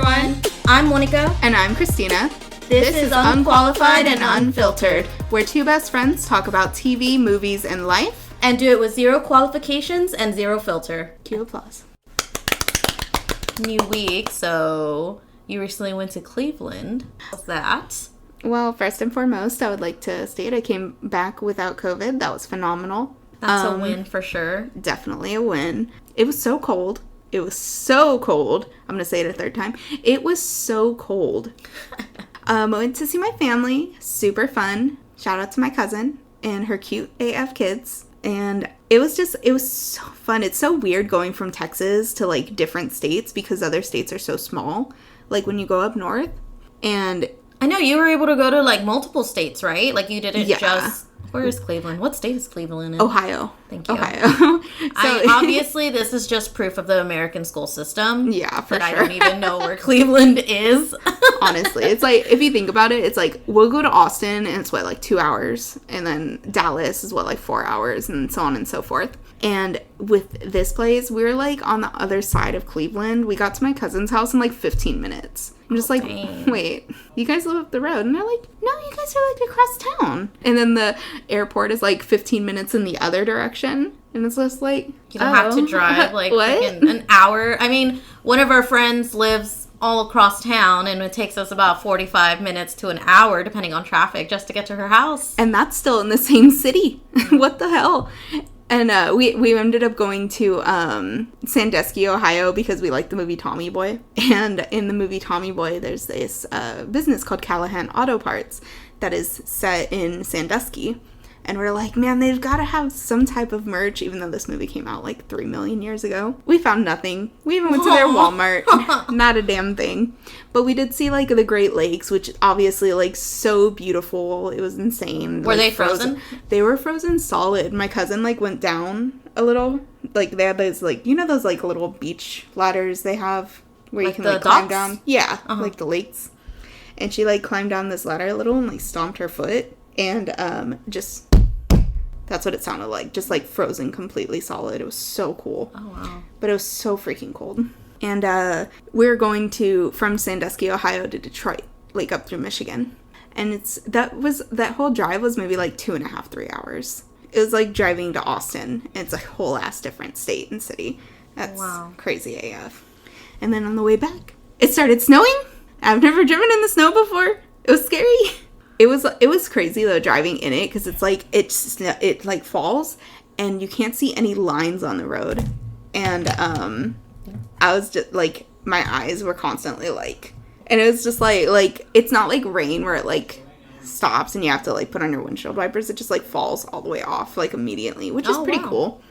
everyone. I'm Monica. And I'm Christina. This is Unqualified and Unfiltered, where two best friends talk about TV, movies, and life. And do it with zero qualifications and zero filter. Cue applause. New week, so you recently went to Cleveland. How's that? Well, first and foremost, I would like to state I came back without COVID. That was phenomenal. That's a win for sure. Definitely a win. It was so cold. It was so cold. I'm going to say it a third time. It was so cold. I went to see my family. Super fun. Shout out to my cousin and her cute AF kids. And it was so fun. It's so weird going from Texas to, like, different states because other states are so small. Like, when you go up north. And I know you were able to go to, like, multiple states, right? Like, you didn't just... Where is Cleveland? What state is Cleveland in? Ohio. Thank you. Ohio. Obviously, this is just proof of the American school system. Yeah, for sure. I don't even know where Cleveland is. Honestly, it's like, if you think about it, it's like, we'll go to Austin, and it's, like 2 hours. And then Dallas is, 4 hours, and so on and so forth. And with this place, we were, like, on the other side of Cleveland. We got to my cousin's house in, 15 minutes. I'm just like, dang. Wait, you guys live up the road? And they're like, no, you guys are, across town. And then the airport is, 15 minutes in the other direction. And it's just like, you don't have to drive, what? An hour. I mean, one of our friends lives all across town, and it takes us about 45 minutes to an hour, depending on traffic, just to get to her house. And that's still in the same city. What the hell? And we ended up going to Sandusky, Ohio, because we like the movie Tommy Boy. And in the movie Tommy Boy, there's this business called Callahan Auto Parts that is set in Sandusky. And we're like, man, they've got to have some type of merch, even though this movie came out 3 million years ago. We found nothing. We even went to their Walmart. Not a damn thing. But we did see, the Great Lakes, which obviously, so beautiful. It was insane. Were they frozen? They were frozen solid. My cousin, went down a little. They had those, those, little beach ladders they have where you can, climb down? Yeah, the lakes. And she, climbed down this ladder a little and, stomped her foot. And, that's what it sounded like. Just, frozen completely solid. It was so cool. Oh, wow. But it was so freaking cold. And, we were going from Sandusky, Ohio to Detroit, up through Michigan. And that whole drive was maybe 2.5, 3 hours. It was driving to Austin. It's a whole ass different state and city. That's crazy AF. And then on the way back, it started snowing. I've never driven in the snow before. It was scary. It was crazy though driving in it because it's it falls and you can't see any lines on the road, and I was just my eyes were constantly and it was just it's not rain where it stops and you have to put on your windshield wipers. It just falls all the way off immediately, which is pretty cool.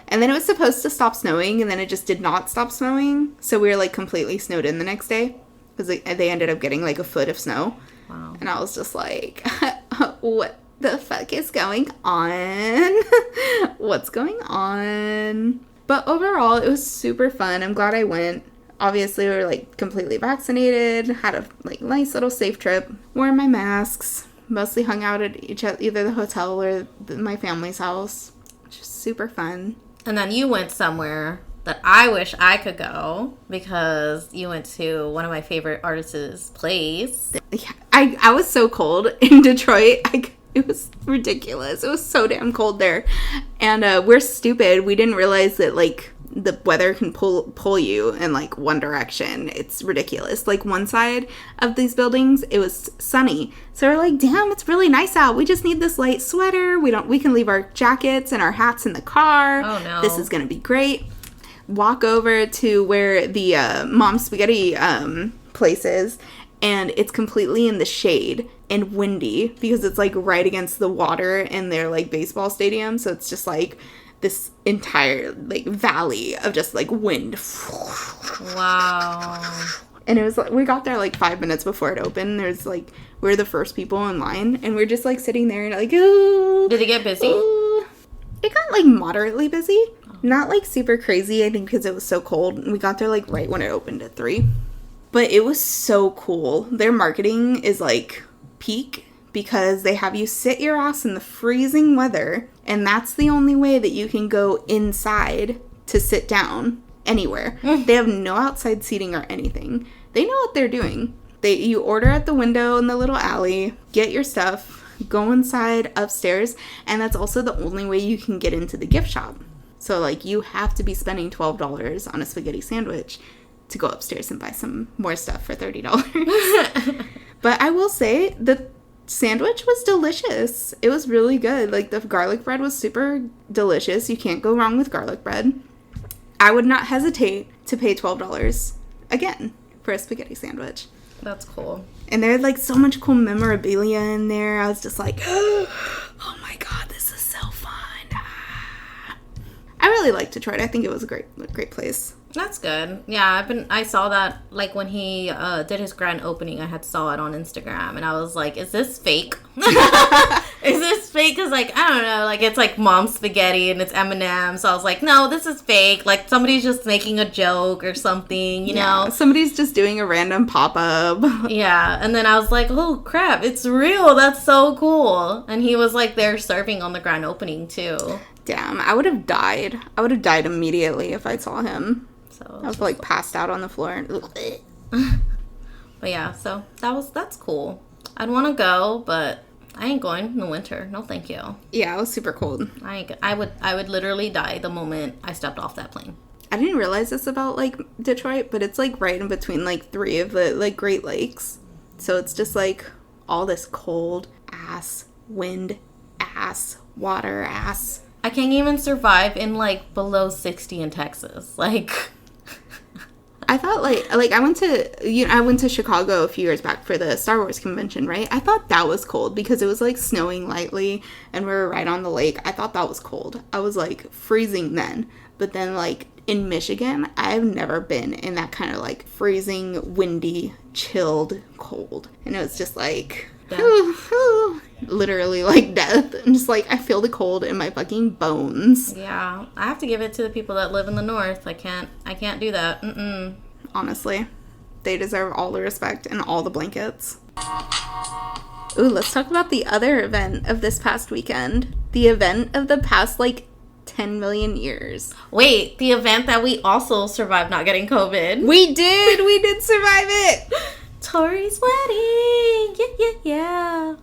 And then it was supposed to stop snowing, and then it just did not stop snowing, so we were completely snowed in the next day because they ended up getting a foot of snow. Wow. And I was just what the fuck is going on? What's going on? But overall, it was super fun. I'm glad I went. Obviously, we were, completely vaccinated. Had a, nice little safe trip. Wore my masks. Mostly hung out at either the hotel or my family's house. Just super fun. And then you went somewhere that I wish I could go because you went to one of my favorite artists' place. Yeah, I was so cold in Detroit. It was ridiculous. It was so damn cold there. And we're stupid. We didn't realize that, the weather can pull you in, one direction. It's ridiculous. One side of these buildings, it was sunny. So we're damn, it's really nice out. We just need this light sweater. We can leave our jackets and our hats in the car. Oh, no. This is going to be great. Walk over to where the Mom Spaghetti place is, and it's completely in the shade and windy because it's right against the water in their baseball stadium. So it's just this entire valley of just wind. Wow. And it was we got there 5 minutes before it opened. There's we were the first people in line, and we're just sitting there and ooh. Did it get busy? Ooh. It got moderately busy. Not super crazy, I think, because it was so cold. We got there right when it opened at 3. But it was so cool. Their marketing is peak because they have you sit your ass in the freezing weather, and that's the only way that you can go inside to sit down anywhere. They have no outside seating or anything. They know what they're doing. You order at the window in the little alley, get your stuff, go inside upstairs, and that's also the only way you can get into the gift shop. So, like, you have to be spending $12 on a spaghetti sandwich to go upstairs and buy some more stuff for $30. But I will say, the sandwich was delicious. It was really good. Like, the garlic bread was super delicious. You can't go wrong with garlic bread. I would not hesitate to pay $12 again for a spaghetti sandwich. That's cool. And there had, like, so much cool memorabilia in there. I was just like, oh my god, this is so fun. I really liked Detroit. I think it was a great place. That's good. Yeah, I saw that, like, when he did his grand opening, I saw it on Instagram, and I was like, is this fake? Is this fake? Because, like, I don't know, like, it's, like, mom's spaghetti, and it's M&M, so I was like, no, this is fake. Like, somebody's just making a joke or something, you know? Somebody's just doing a random pop-up. Yeah, and then I was like, oh, crap, it's real. That's so cool. And he was, like, there serving on the grand opening, too. Damn, I would have died. I would have died immediately if I saw him. So I was like passed out on the floor. But yeah, so that's cool. I'd want to go, but I ain't going in the winter. No, thank you. Yeah, it was super cold. I would literally die the moment I stepped off that plane. I didn't realize this about, like, Detroit, but it's, like, right in between, like, 3 of the, like, Great Lakes. So it's just, like, all this cold ass wind ass water ass. I can't even survive in, like, below 60 in Texas. Like, I thought, like I went to Chicago a few years back for the Star Wars convention, right? I thought that was cold because it was, like, snowing lightly and we were right on the lake. I thought that was cold. I was, like, freezing then. But then, like, in Michigan, I've never been in that kind of, like, freezing, windy, chilled cold. And it was just, like, literally, like, death. And just, like, I feel the cold in my fucking bones. Yeah, I have to give it to the people that live in the north. I can't do that. Honestly, they deserve all the respect and all the blankets. Ooh, let's talk about the other event of this past weekend. The event of the past, like, 10 million years. Wait, the event that we also survived not getting COVID. We did survive it. Tori's wedding. Yeah.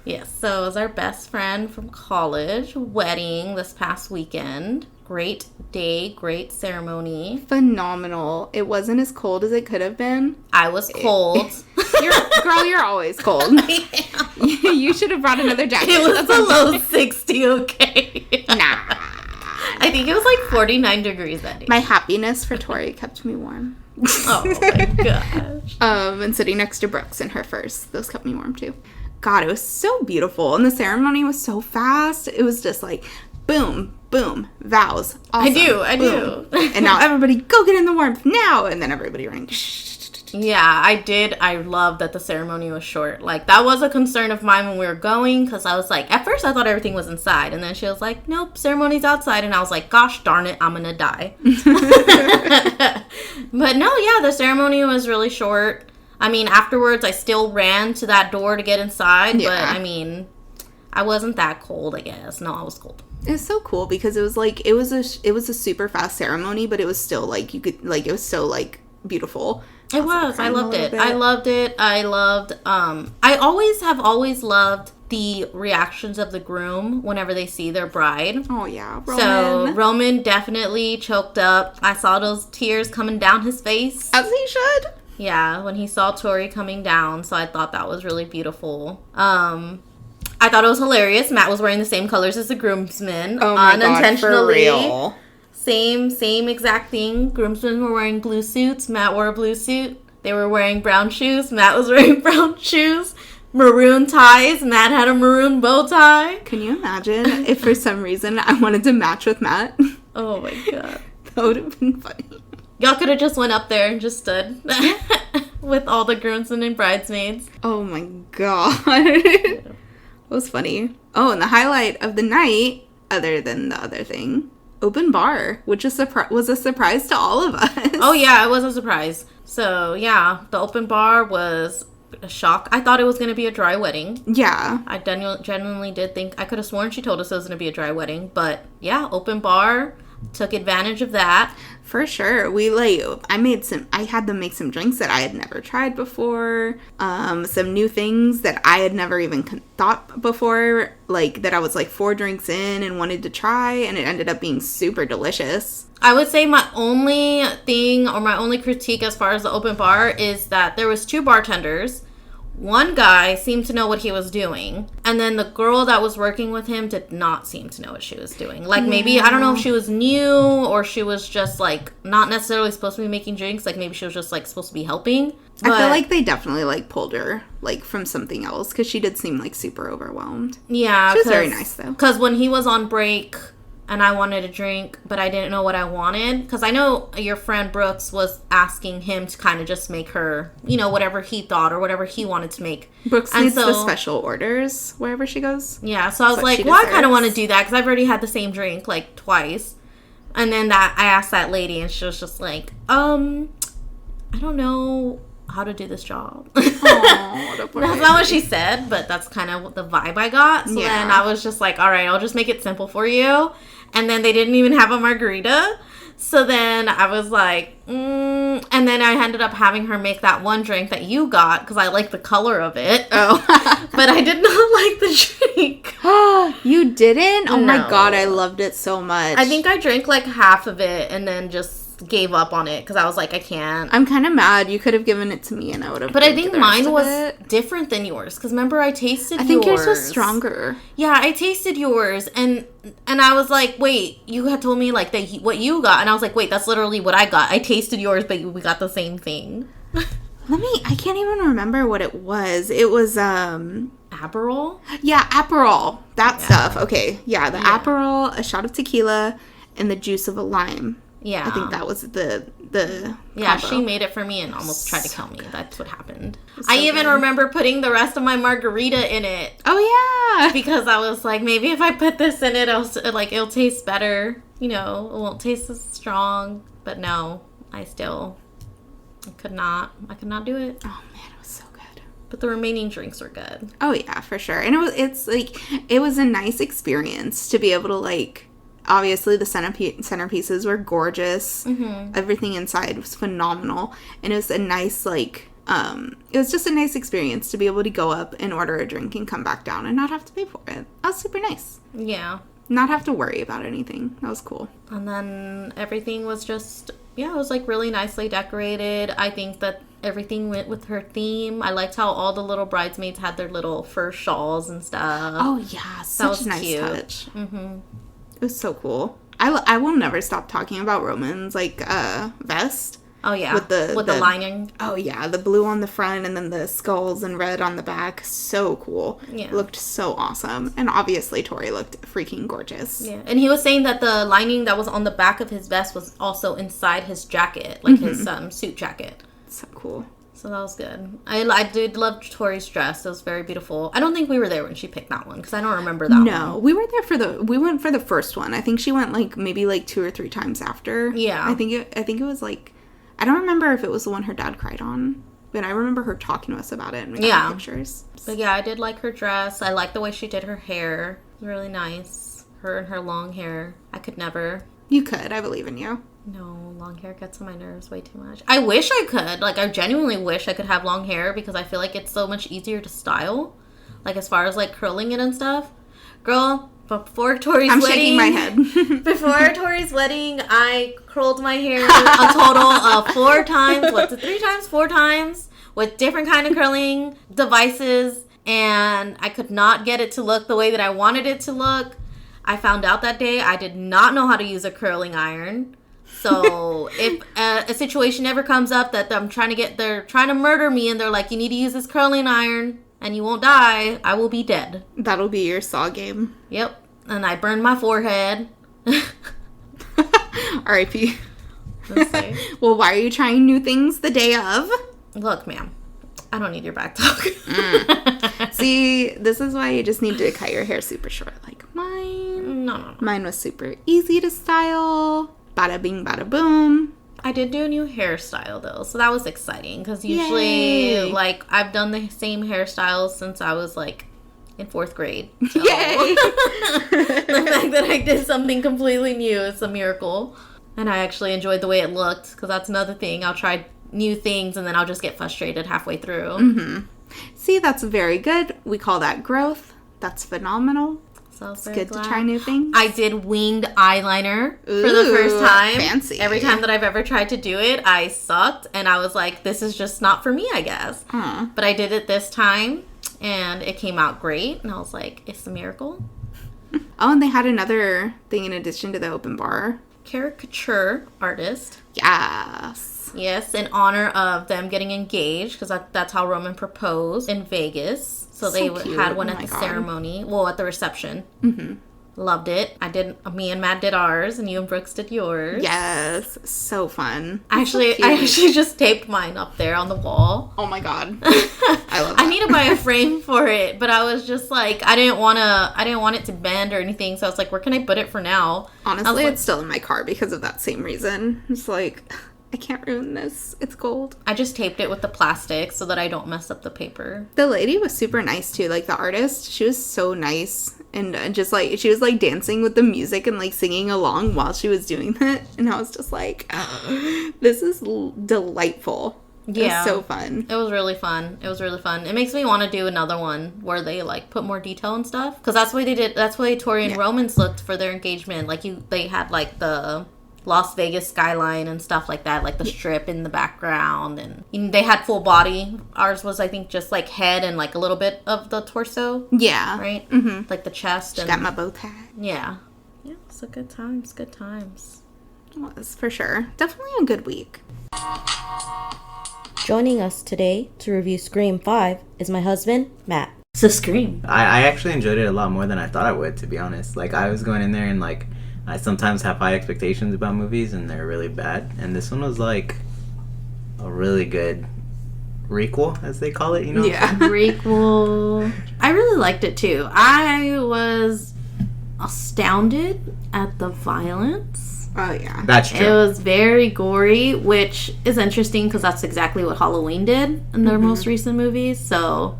Yes, so it was our best friend from college wedding this past weekend. Great day, great ceremony. Phenomenal. It wasn't as cold as it could have been. I was cold. You're always cold. You should have brought another jacket. It was below 60, okay? Nah. I think it was like 49 degrees that day. My happiness for Tori kept me warm. Oh my gosh. And sitting next to Brooks in her first. Those kept me warm too. God, it was so beautiful. And the ceremony was so fast. It was just like, boom, boom, vows. Awesome, I do. And now everybody go get in the warmth now. And then everybody running. Yeah, I did. I love that the ceremony was short. Like, that was a concern of mine when we were going, because I was like, at first I thought everything was inside, and then she was like, nope, ceremony's outside, and I was like, gosh darn it, I'm gonna die. But no, yeah, the ceremony was really short. I mean, afterwards, I still ran to that door to get inside, but I mean, I wasn't that cold, I guess. No, I was cold. It's so cool because it was like, it was a super fast ceremony, but it was still like, you could, like, it was so, like, beautiful. It was. I loved it. I loved it. I always loved the reactions of the groom whenever they see their bride. Oh, yeah. Roman. So, Roman definitely choked up. I saw those tears coming down his face. As he should. Yeah, when he saw Tori coming down. So, I thought that was really beautiful. I thought it was hilarious. Matt was wearing the same colors as the groomsmen. Oh, my God, for real. Same exact thing. Groomsmen were wearing blue suits. Matt wore a blue suit. They were wearing brown shoes. Matt was wearing brown shoes. Maroon ties. Matt had a maroon bow tie. Can you imagine if for some reason I wanted to match with Matt? Oh my God. That would have been funny. Y'all could have just went up there and just stood with all the groomsmen and bridesmaids. Oh my God. It was funny. Oh, and the highlight of the night, other than the other thing, open bar, which was a surprise to all of us. Oh, yeah, it was a surprise. So, yeah, the open bar was a shock. I thought it was going to be a dry wedding. Yeah. I genuinely did think, I could have sworn she told us it was going to be a dry wedding. But, yeah, open bar, took advantage of that. For sure. I had them make some drinks that I had never tried before. Some new things that I had never even thought before. Like, that I was like 4 drinks in and wanted to try. And it ended up being super delicious. I would say my only thing or my only critique as far as the open bar is that there was 2 bartenders. One guy seemed to know what he was doing, and then the girl that was working with him did not seem to know what she was doing. Like, maybe, I don't know if she was new or she was just, like, not necessarily supposed to be making drinks. Like, maybe she was just, like, supposed to be helping. But I feel like they definitely, like, pulled her, like, from something else, because she did seem, like, super overwhelmed. Yeah. She was very nice, though. Because when he was on break and I wanted a drink, but I didn't know what I wanted. Because I know your friend Brooks was asking him to kind of just make her, you know, whatever he thought or whatever he wanted to make. Brooks needs the special orders wherever she goes. Yeah, so I was like, well, I kind of want to do that because I've already had the same drink, like, twice. And then I asked that lady, and she was just like, I don't know how to do this job. That's not what she said, but that's kind of the vibe I got. So then I was just like, all right, I'll just make it simple for you. And then they didn't even have a margarita. So then I was like, and then I ended up having her make that one drink that you got because I like the color of it. Oh. But I did not like the drink. You didn't? Oh No. My God, I loved it so much. I think I drank like half of it and then just gave up on it because I was like, I can't. I'm kind of mad. You could have given it to me and I would have. But I think mine was different than yours because remember I tasted yours. I think yours was stronger. Yeah, I tasted yours and I was like, wait, you had told me like that what you got, and I was like, wait, that's literally what I got. I tasted yours, but we got the same thing. I can't even remember what it was. It was Aperol? Yeah, Aperol. That stuff. Okay. Yeah, the Aperol, a shot of tequila, and the juice of a lime. Yeah. I think that was the yeah, combo. She made it for me and almost tried to kill me. That's what happened. So I even remember putting the rest of my margarita in it. Oh, yeah. Because I was like, maybe if I put this in it, it'll taste better. You know, it won't taste as strong. But no, I could not do it. Oh, man, it was so good. But the remaining drinks were good. Oh, yeah, for sure. And it was a nice experience to be able to, like, obviously, the centerpieces were gorgeous. Mm-hmm. Everything inside was phenomenal. And it was a nice, like, it was just a nice experience to be able to go up and order a drink and come back down and not have to pay for it. That was super nice. Yeah. Not have to worry about anything. That was cool. And then everything was just, it was, like, really nicely decorated. I think that everything went with her theme. I liked how all the little bridesmaids had their little fur shawls and stuff. Oh, yeah. Such a nice cute. touch. Mm-hmm. It was so cool. I will never stop talking about Roman's, like, vest. Oh, yeah. With the lining. Oh, yeah. The blue on the front and then the skulls and red on the back. So cool. Yeah. It looked so awesome. And obviously, Tori looked freaking gorgeous. Yeah. And he was saying that the lining that was on the back of his vest was also inside his jacket. Like, his suit jacket. So cool. So that was good. I did love Tori's dress. It was very beautiful. I don't think we were there when she picked that one because I don't remember that one. No, we were there we went for the first one. I think she went like maybe like 2 or 3 times after. Yeah. I think it was like, I don't remember if it was the one her dad cried on, but I remember her talking to us about it and we got pictures. But yeah, I did like her dress. I liked the way she did her hair. It was really nice. Her and her long hair. I could never. You could. I believe in you. No, long hair gets on my nerves way too much. I wish I could. Like, I genuinely wish I could have long hair because I feel like it's so much easier to style. Like, as far as, like, curling it and stuff. Girl, before Tori's wedding... I'm shaking my head. Before Tori's wedding, I curled my hair a total of 4 times. What's it, 3 times? 4 times? With different kind of curling devices. And I could not get it to look the way that I wanted it to look. I found out that day I did not know how to use a curling iron. So if a situation ever comes up that they're trying to murder me and they're like, you need to use this curling iron and you won't die, I will be dead. That'll be your Saw game. Yep. And I burned my forehead. R.I.P. Well, why are you trying new things the day of? Look, ma'am, I don't need your back talk. See, this is why you just need to cut your hair super short. Like mine. No. Mine was super easy to style. Bada bing, bada boom. I did do a new hairstyle, though, so that was exciting. Because usually, like, I've done the same hairstyles since I was, like, in 4th grade. So. Yay! The fact that I did something completely new is a miracle. And I actually enjoyed the way it looked, because that's another thing. I'll try new things and then I'll just get frustrated halfway through. Mm-hmm. See, that's very good. We call that growth. That's phenomenal. So it's good to try new things. I did winged eyeliner for the first time. Fancy. Every time that I've ever tried to do it, I sucked. And I was like, this is just not for me, I guess. But I did it this time, and it came out great. And I was like, it's a miracle. Oh, and they had another thing in addition to the open bar. Caricature artist. Yes. Yes, in honor of them getting engaged, because that's how Roman proposed in Vegas. So they had one at the ceremony. Well, at the reception. Mm-hmm. Loved it. Me and Matt did ours, and you and Brooks did yours. Yes. So fun. I actually just taped mine up there on the wall. Oh my god. I love that. I need to buy a frame for it, but I was just like, I didn't want it to bend or anything, so I was like, where can I put it for now? Honestly, it's still in my car because of that same reason. It's like, I can't ruin this. It's gold. I just taped it with the plastic so that I don't mess up the paper. The lady was super nice too. Like the artist, she was so nice. And just like, she was like dancing with the music and like singing along while she was doing that. And I was just like, this is delightful. Yeah. It was so fun. It was really fun. It makes me want to do another one where they like put more detail and stuff. Because that's what they did. That's why Tori and Romans looked for their engagement. Like they had like the Las Vegas skyline and stuff like that, like the strip in the background, and they had full body. Ours was, I think, just like head and like a little bit of the torso. Yeah. Right? Mm-hmm. Like the chest. She got my bow tie. Yeah. Yeah, so good times. It was, for sure. Definitely a good week. Joining us today to review Scream 5 is my husband, Matt. So Scream. I actually enjoyed it a lot more than I thought I would, to be honest. Like, I was going in there and like, I sometimes have high expectations about movies, and they're really bad. And this one was, like, a really good requel, as they call it, you know? Yeah, requel. I really liked it, too. I was astounded at the violence. Oh, yeah. That's true. It was very gory, which is interesting, because that's exactly what Halloween did in their most recent movies. So,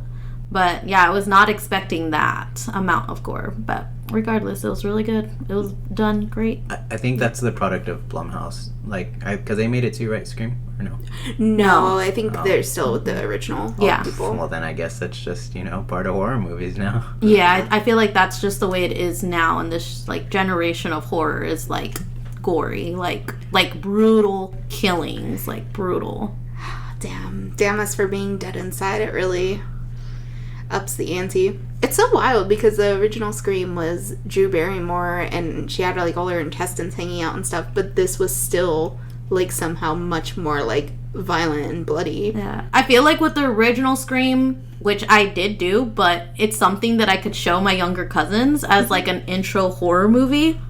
but, yeah, I was not expecting that amount of gore, but regardless, it was really good. It was done great. I think that's the product of Blumhouse. Like, because they made it too, right, Scream? Or no? No, I think they're still with the original people. Well, then I guess that's just, part of horror movies now. Yeah, I feel like that's just the way it is now in this, like, generation of horror is, like, gory. Like brutal killings. Like, brutal. Damn us for being dead inside. It really ups the ante. It's so wild because the original Scream was Drew Barrymore and she had like all her intestines hanging out and stuff, but this was still like somehow much more like violent and bloody. Yeah. I feel like with the original Scream, which I did do, but it's something that I could show my younger cousins as like an intro horror movie.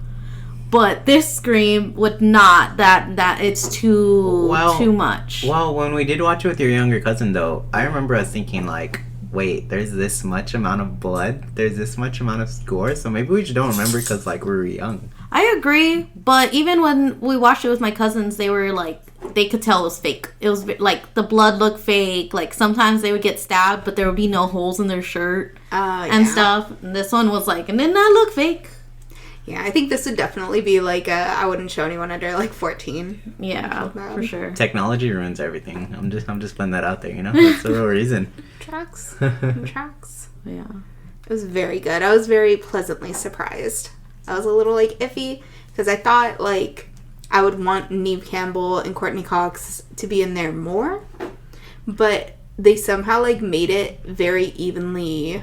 But this Scream would not. That it's too much. Well, when we did watch it with your younger cousin though, I remember us thinking like, wait, there's this much amount of blood, there's this much amount of gore, so maybe we just don't remember because, like, we were young. I agree, but even when we watched it with my cousins, they were, like, they could tell it was fake. It was, like, the blood looked fake, like, sometimes they would get stabbed, but there would be no holes in their shirt and stuff, and this one was like, and then that look fake. Yeah, I think this would definitely be, like, I wouldn't show anyone under, like, 14. Yeah, for sure. Technology ruins everything. I'm just putting that out there, That's the real reason. Tracks. Yeah. It was very good. I was very pleasantly surprised. I was a little, like, iffy, because I thought, like, I would want Neve Campbell and Courtney Cox to be in there more, but they somehow, like, made it very evenly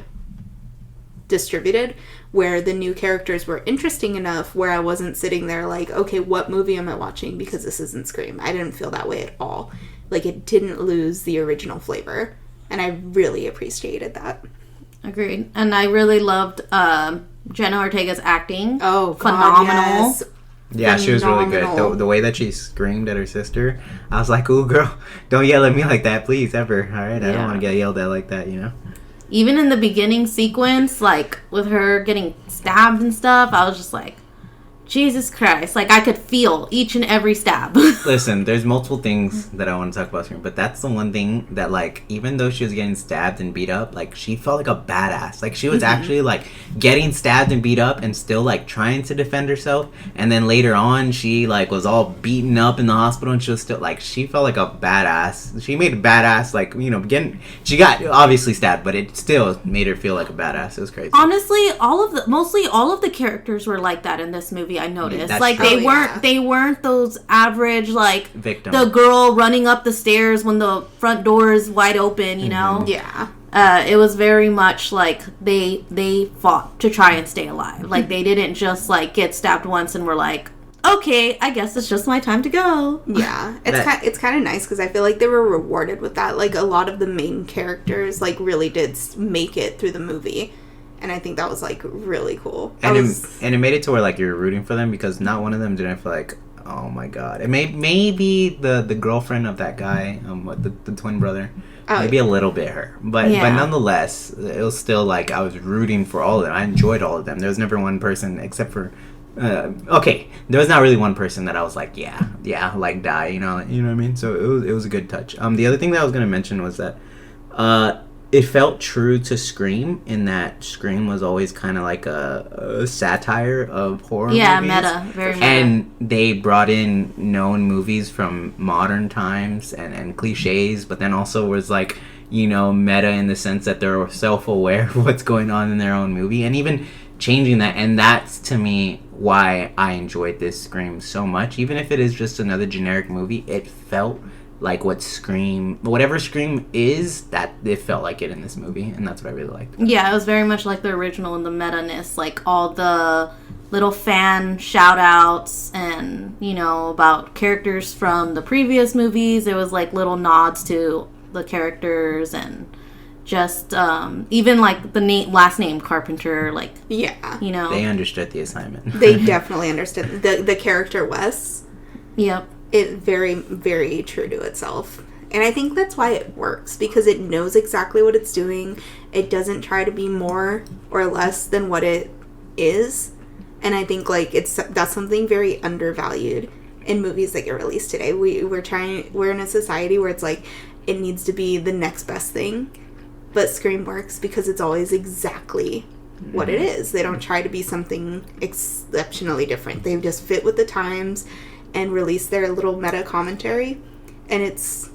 distributed, where the new characters were interesting enough where I wasn't sitting there like, okay, what movie am I watching because this isn't Scream. I didn't feel that way at all. Like, it didn't lose the original flavor, and I really appreciated that. Agreed. And I really loved Jenna Ortega's acting. Oh, God, phenomenal. yes. Yeah, she was really good. The way that she screamed at her sister, I was like, ooh, girl, don't yell at me like that, please, ever. All right? I don't want to get yelled at like that, Even in the beginning sequence, like, with her getting stabbed and stuff, I was just like, Jesus Christ. Like, I could feel each and every stab. Listen, there's multiple things that I want to talk about here, but that's the one thing that, like, even though she was getting stabbed and beat up, like, she felt like a badass. Like, she was actually, like, getting stabbed and beat up and still, like, trying to defend herself. And then later on, she, like, was all beaten up in the hospital, and she was still, like, she felt like a badass. She made a badass, like, you know, she got obviously stabbed, but it still made her feel like a badass. It was crazy. Honestly, mostly all of the characters were like that in this movie. I noticed, That's like, true. they weren't those average, like, Victim. the girl running up the stairs when the front door is wide open, you know? Yeah. It was very much like they fought to try and stay alive. Like, they didn't just, like, get stabbed once and were like, okay, I guess it's just my time to go. Yeah. It's kind of nice because I feel like they were rewarded with that. Like, a lot of the main characters, like, really did make it through the movie. And I think that was, like, really cool. And it made it to where, like, you're rooting for them because not one of them didn't feel like, oh my god. It maybe the girlfriend of that guy, the twin brother, maybe a little bit her. But nonetheless, it was still, like, I was rooting for all of them. I enjoyed all of them. There was never one person except for... okay, there was not really one person that I was like, yeah, like, die, you know what I mean? So it was a good touch. The other thing that I was going to mention was that, it felt true to Scream in that Scream was always kind of like a satire of horror movies. Meta. Very meta. And they brought in known movies from modern times and cliches, but then also was like, you know, meta in the sense that they're self-aware of what's going on in their own movie. And even changing that, and that's, to me, why I enjoyed this Scream so much. Even if it is just another generic movie, it felt like whatever Scream is, that it felt like it in this movie, and that's what I really liked. Yeah, it was very much like the original in the meta-ness, like all the little fan shout-outs and, you know, about characters from the previous movies. There was, like, little nods to the characters and just, even, like, the last name Carpenter, like, yeah, you know. They understood the assignment. They definitely understood. The character Wes. Yep. It very, very true to itself. And I think that's why it works, because it knows exactly what it's doing. It doesn't try to be more or less than what it is. And I think, like, that's something very undervalued in movies that get released today. We're in a society where it's like, it needs to be the next best thing. But Scream works because it's always exactly what it is. They don't try to be something exceptionally different. They just fit with the times and release their little meta commentary, and it's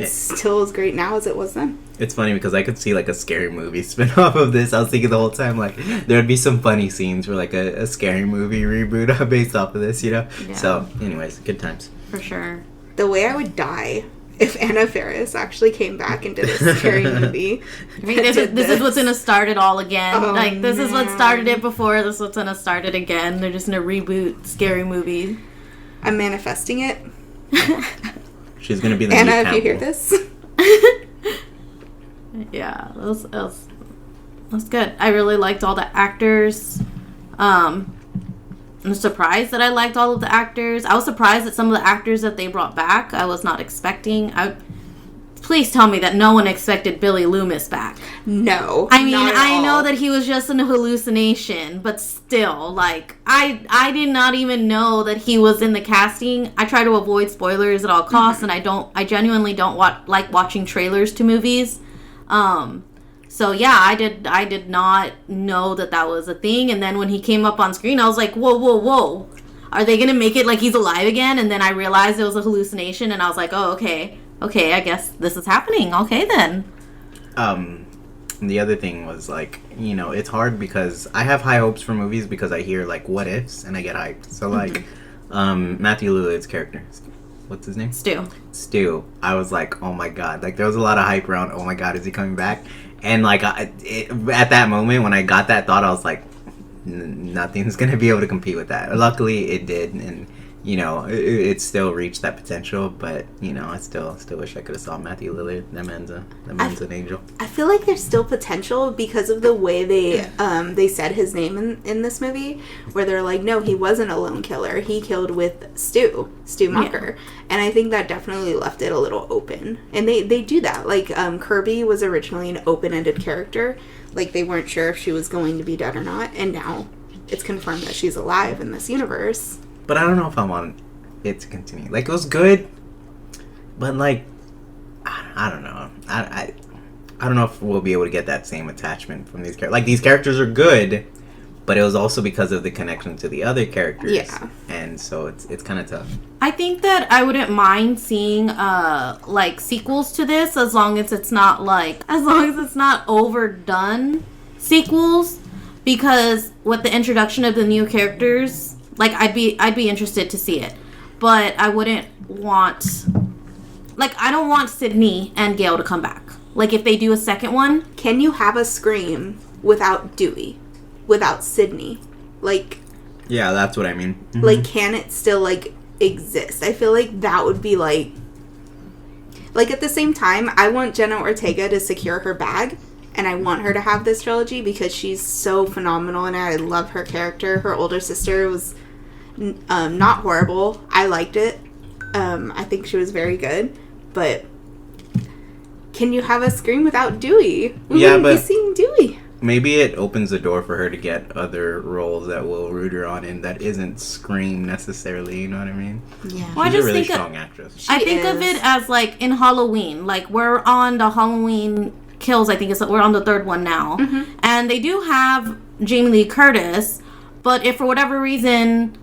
still as great now as it was then. It's funny because I could see, like, a scary movie spin-off of this. I was thinking the whole time, like, there would be some funny scenes for, like, a scary movie reboot based off of this, you know? Yeah. So, anyways, good times. For sure. The way I would die if Anna Faris actually came back and did a scary movie. I mean, this is what's gonna start it all again. This is what started it before, this is what's gonna start it again. They're just gonna reboot scary movie. I'm manifesting it. She's gonna be the Anna, new if Campbell. you hear this. Yeah, that was good. I really liked all the actors. I'm surprised that I liked all of the actors. I was surprised at some of the actors that they brought back. I was not expecting. Please tell me that no one expected Billy Loomis back. No. I mean, I know that he was just an hallucination, but still, like, I did not even know that he was in the casting. I try to avoid spoilers at all costs, and I genuinely don't like watching trailers to movies. So yeah, I did not know that was a thing, and then when he came up on screen, I was like, whoa. Are they gonna make it like he's alive again? And then I realized it was a hallucination, and I was like, oh, okay, I guess this is happening. Okay, then. The other thing was, like, you know, it's hard because I have high hopes for movies because I hear, like, what ifs, and I get hyped. So, like, Matthew Lillard's character, what's his name? Stu. I was like, oh my god. Like, there was a lot of hype around, oh my god, is he coming back? And, like, at that moment, when I got that thought, I was like, nothing's gonna be able to compete with that. Luckily, it did, and, you know, it still reached that potential, but, you know, I still wish I could have saw Matthew Lillard. That man's an angel. I feel like there's still potential because of the way they said his name in this movie, where they're like, no, he wasn't a lone killer. He killed with Stu Mucker. Yeah. And I think that definitely left it a little open. And they do that. Like, Kirby was originally an open-ended character. Like, they weren't sure if she was going to be dead or not, and now it's confirmed that she's alive in this universe. But I don't know if I want it to continue. Like, it was good, but, like, I don't know. I don't know if we'll be able to get that same attachment from these characters. Like, these characters are good, but it was also because of the connection to the other characters. Yeah. And so it's kind of tough. I think that I wouldn't mind seeing, like, sequels to this as long as it's not overdone sequels. Because with the introduction of the new characters, like, I'd be interested to see it. But I wouldn't want... Like, I don't want Sydney and Gale to come back. Like, if they do a second one... Can you have a Scream without Dewey? Without Sydney? Like... Yeah, that's what I mean. Mm-hmm. Like, can it still, like, exist? I feel like that would be, like... Like, at the same time, I want Jenna Ortega to secure her bag. And I want her to have this trilogy because she's so phenomenal and I love her character. Her older sister was not horrible. I liked it. I think she was very good. But can you have a Scream without Dewey? We wouldn't be seeing Dewey. Maybe it opens the door for her to get other roles that will root her on in that isn't Scream necessarily, you know what I mean? Yeah. She's a really strong actress. I think of it as, like, in Halloween. Like, we're on the Halloween Kills, I think we're on the third one now. Mm-hmm. And they do have Jamie Lee Curtis, but if for whatever reason,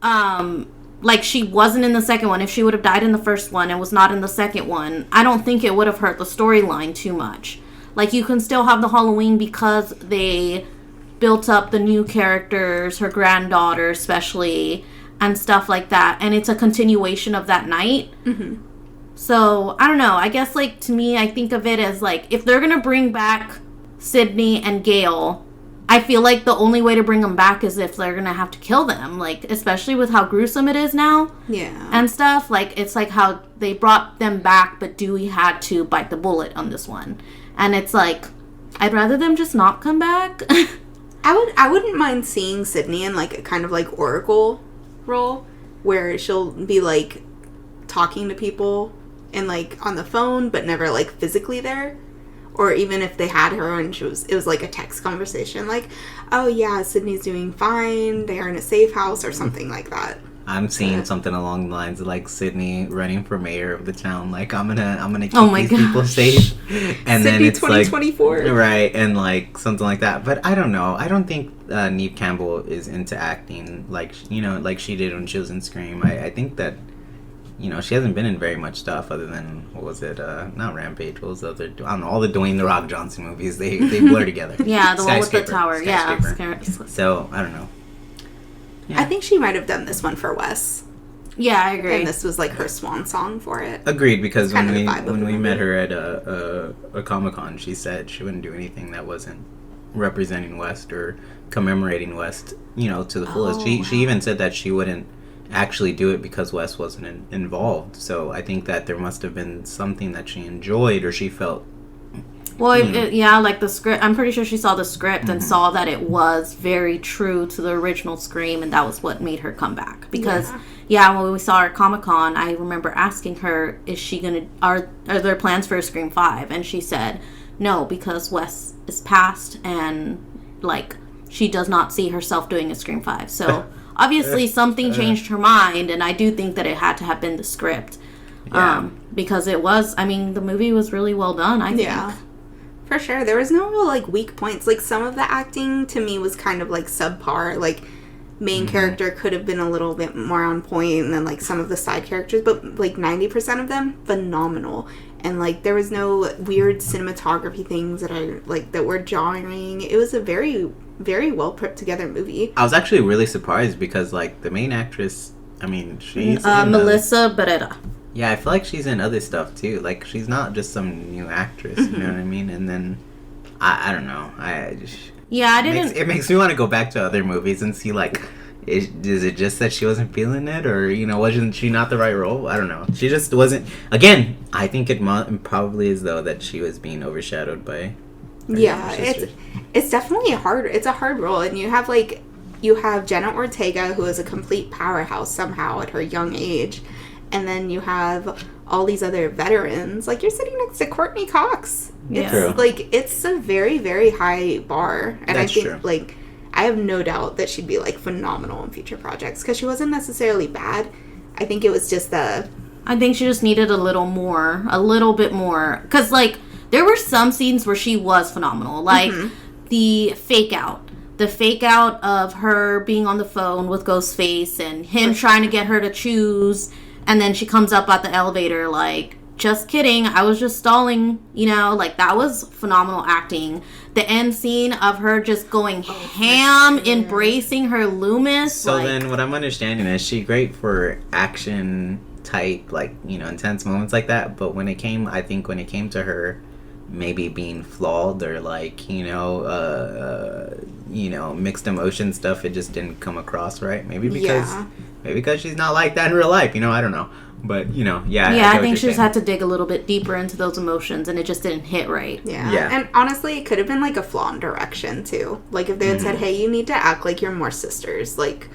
like, she wasn't in the second one, if she would have died in the first one and was not in the second one, I don't think it would have hurt the storyline too much. Like, you can still have the Halloween because they built up the new characters, her granddaughter especially, and stuff like that. And it's a continuation of that night. Mm-hmm. So, I don't know. I guess, like, to me, I think of it as, like, if they're going to bring back Sydney and Gale, I feel like the only way to bring them back is if they're going to have to kill them. Like, especially with how gruesome it is now. Yeah. And stuff. Like, it's like how they brought them back, but Dewey had to bite the bullet on this one. And it's like, I'd rather them just not come back. I wouldn't mind seeing Sydney in, like, a kind of, like, Oracle role. Where she'll be, like, talking to people and, like, on the phone, but never, like, physically there. Or even if they had her and it was like a text conversation, like, oh yeah, Sydney's doing fine, they are in a safe house or something like that. I'm seeing something along the lines of, like, Sydney running for mayor of the town. Like, I'm gonna keep these people safe. And Sydney then it's 2024. Like, right, and, like, something like that. But I don't know. I don't think Neve Campbell is into acting like, you know, like she did when she was in Scream. I think that, you know, she hasn't been in very much stuff other than, what was it, not Rampage, what was the other, I don't know, all the Dwayne The Rock Johnson movies, they blur together. Yeah, the one with the tower, yeah. So, I don't know. Yeah. I think she might have done this one for Wes. Yeah, I agree. And this was, like, her swan song for it. Agreed, because when we met her at a Comic-Con, she said she wouldn't do anything that wasn't representing West or commemorating West, you know, to the fullest. She even said that she wouldn't actually do it because Wes wasn't involved. So I think that there must have been something that she enjoyed or she felt. Well, yeah, like the script. I'm pretty sure she saw the script and saw that it was very true to the original Scream, and that was what made her come back. Because, when we saw her at Comic-Con, I remember asking her, "Is she gonna? Are there plans for a Scream 5?" And she said, "No, because Wes is passed, and, like, she does not see herself doing a Scream 5." So obviously something changed her mind, and I do think that it had to have been the script. Yeah. Because it was, I mean, the movie was really well done, I think. Yeah. For sure. There was no real, like, weak points. Like, some of the acting, to me, was kind of, like, subpar. Like, main character could have been a little bit more on point than, like, some of the side characters. But, like, 90% of them, phenomenal. And, like, there was no weird cinematography things that were jarring. It was a very, very well put together movie. I was actually really surprised because, like, the main actress, I mean, she's Melissa Barrera. Yeah, I feel like she's in other stuff too. Like, she's not just some new actress, you know what I mean? And then I don't know. It makes me want to go back to other movies and see, like, is it just that she wasn't feeling it, or, you know, wasn't she not the right role? I don't know. She just wasn't. Again, I think it probably is though that she was being overshadowed by. Yeah, it's definitely a hard role, and you have Jenna Ortega, who is a complete powerhouse somehow at her young age. And then you have all these other veterans. Like, you're sitting next to Courtney Cox. Yeah. It's, like, it's a very, very high bar. And I think, like, I have no doubt that she'd be, like, phenomenal in future projects. Because she wasn't necessarily bad. I think it was just the... I think she just needed a little bit more. Because, like, there were some scenes where she was phenomenal. Like, the fake out. The fake out of her being on the phone with Ghostface and him trying to get her to choose. And then she comes up at the elevator like, just kidding, I was just stalling, you know, like, that was phenomenal acting. The end scene of her just going ham, embracing her Loomis. So then what I'm understanding is she great for action type, like, you know, intense moments like that, but when it came to her maybe being flawed or, like, you know, mixed emotion stuff, it just didn't come across right. Maybe because she's not like that in real life, you know, I don't know. But, you know, I think she just had to dig a little bit deeper into those emotions, and it just didn't hit right. Yeah. And honestly, it could have been, like, a flaw in direction, too. Like, if they had said, hey, you need to act like you're more sisters. Like,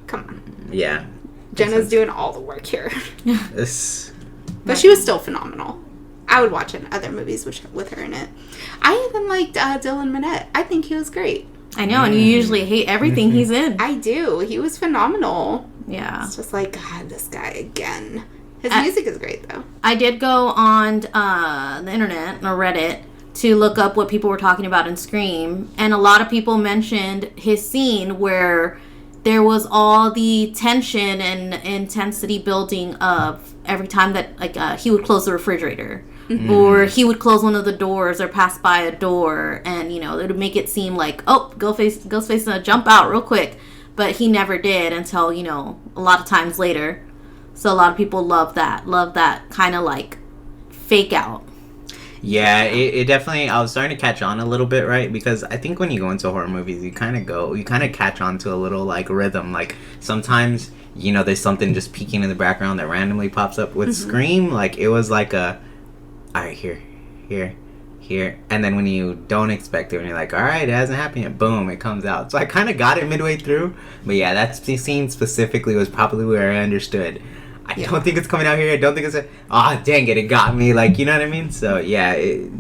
come on. Yeah. Jenna's doing all the work here. But she was still phenomenal. I would watch other movies with her in it. I even liked Dylan Minnette. I think he was great. I know, and you usually hate everything he's in. I do. He was phenomenal. Yeah. It's just like, God, this guy again. His music is great, though. I did go on the internet or Reddit to look up what people were talking about in Scream, and a lot of people mentioned his scene where there was all the tension and intensity building of every time that, like, he would close the refrigerator. Or he would close one of the doors or pass by a door, and, you know, it would make it seem like, oh, Ghostface is gonna jump out real quick. But he never did until, you know, a lot of times later. So a lot of people love that kind of, like, fake out. Yeah, it definitely, I was starting to catch on a little bit, right? Because I think when you go into horror movies, you kind of catch on to a little, like, rhythm. Like, sometimes, you know, there's something just peeking in the background that randomly pops up. With Scream, like, it was like a, all right, here. And then when you don't expect it, when you're like, all right, it hasn't happened yet, boom, it comes out. So I kind of got it midway through. But yeah, that scene specifically was probably where I understood. I don't think it's coming out here. I don't think it's dang it got me. Like, you know what I mean? So yeah, it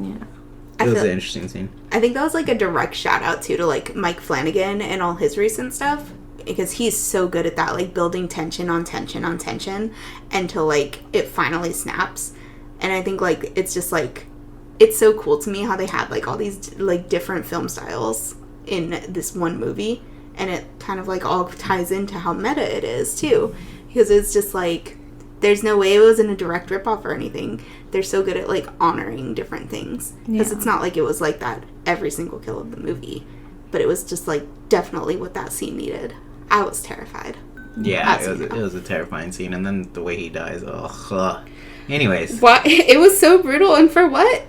was an interesting scene. I think that was like a direct shout out to like Mike Flanagan and all his recent stuff. Because he's so good at that, like building tension on tension on tension until like it finally snaps. And I think like it's just like, it's so cool to me how they had like all these like different film styles in this one movie, and it kind of like all ties into how meta it is too, because it's just like there's no way it wasn't a direct ripoff or anything. They're so good at like honoring different things, because it's not like it was like that every single kill of the movie, but it was just like definitely what that scene needed. I was terrified. Yeah, it was a terrifying scene, and then the way he dies. Anyways, what? It was so brutal, and for what?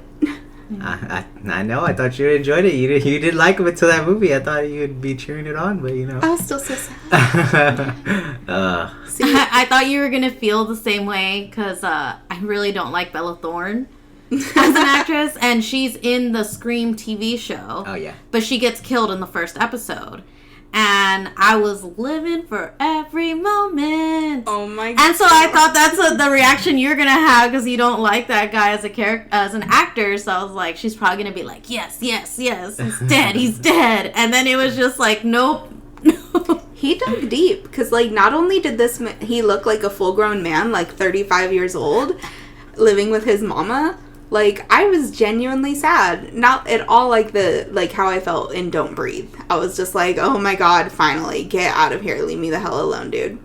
I know. I thought you enjoyed it. You did like it until that movie. I thought you'd be cheering it on, but you know. I was still so sad. I thought you were gonna feel the same way, because I really don't like Bella Thorne as an actress, and she's in the Scream TV show. Oh yeah. But she gets killed in the first episode. And I was living for every moment. Oh my god! And so I thought that's the reaction you're gonna have, because you don't like that guy as a character, as an actor. So I was like, she's probably gonna be like, yes, he's dead. And then it was just like, nope. He dug deep, because like not only did he look like a full-grown man, like 35 years old, living with his mama. Like, I was genuinely sad. Not at all like how I felt in Don't Breathe. I was just like, oh my god, finally, get out of here. Leave me the hell alone, dude.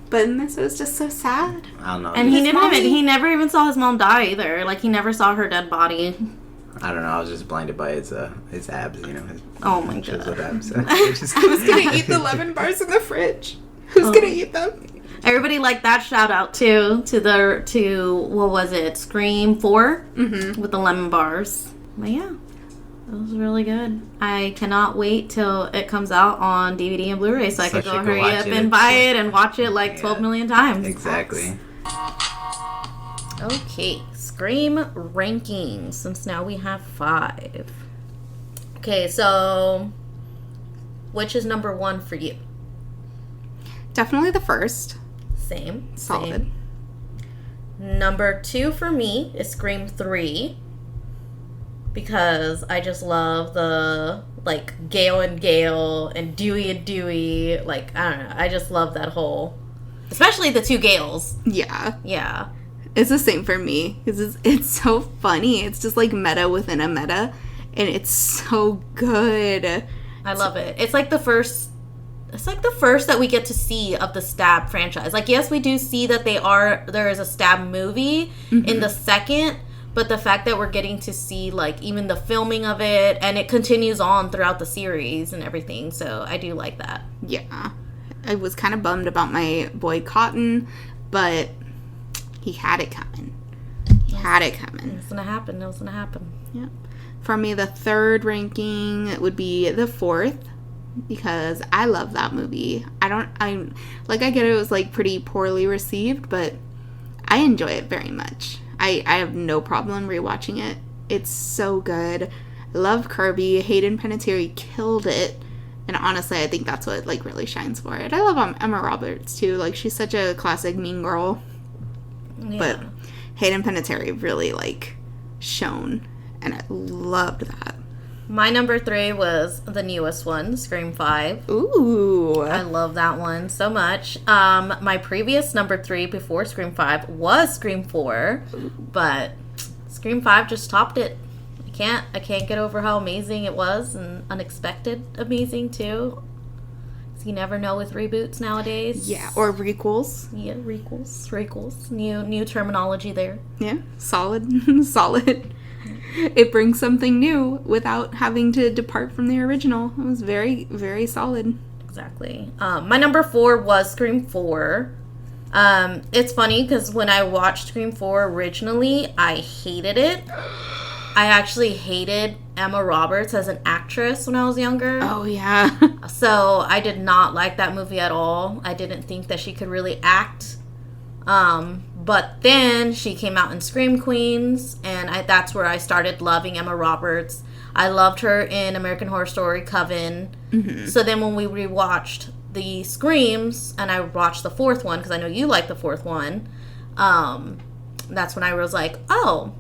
But in this, it was just so sad. I don't know. And he never even saw his mom die either. Like, he never saw her dead body. I don't know. I was just blinded by his abs, you know. Oh my god. Abs. I was going to eat the lemon bars in the fridge. Who's going to eat them? Everybody liked that shout out too to what was it, Scream 4 with the lemon bars. But yeah, it was really good. I cannot wait till it comes out on DVD and Blu-ray, so I can go hurry up and buy it and watch it like 12 million times. Exactly. Okay, Scream rankings, since now we have 5. Okay, so which is number 1 for you? Definitely the first. Same. Solid. Same. Number 2 for me is Scream 3. because I just love the, like, Gale and Gale and Dewey and Dewey. Like, I don't know. I just love that whole... Especially the two Gales. Yeah. Yeah. It's the same for me. Because it's so funny. It's just, like, meta within a meta. And it's so good. I love it. It's like the first... It's like the first that we get to see of the Stab franchise. Like, yes, we do see that there is a Stab movie in the second, but the fact that we're getting to see, like, even the filming of it, and it continues on throughout the series and everything, so I do like that. Yeah. I was kind of bummed about my boy Cotton, but he had it coming. He had it coming. It was gonna happen. It was gonna happen. Yeah. For me, the third ranking would be the fourth, because I love that movie. I get it was, like, pretty poorly received, but I enjoy it very much. I have no problem rewatching it. It's so good. I love Kirby. Hayden Panettiere killed it. And honestly, I think that's what, like, really shines for it. I love Emma Roberts, too. Like, she's such a classic mean girl. Yeah. But Hayden Panettiere really, like, shone. And I loved that. My number 3 was the newest one, Scream 5. Ooh. I love that one so much. My previous number 3 before Scream 5 was Scream 4. But Scream 5 just topped it. I can't get over how amazing it was, and unexpected amazing too. Because you never know with reboots nowadays. Yeah, or requels. Yeah, requels. New terminology there. Yeah, solid. Solid. It brings something new without having to depart from the original. It was very, very solid. Exactly. My number 4 was Scream 4. It's funny because when I watched Scream 4 originally, I hated it. I actually hated Emma Roberts as an actress when I was younger. Oh, yeah. So I did not like that movie at all. I didn't think that she could really act. But then she came out in Scream Queens, and that's where I started loving Emma Roberts. I loved her in American Horror Story Coven. Mm-hmm. So then when we rewatched the Screams, and I watched the fourth one, because I know you like the fourth one, that's when I was like, oh,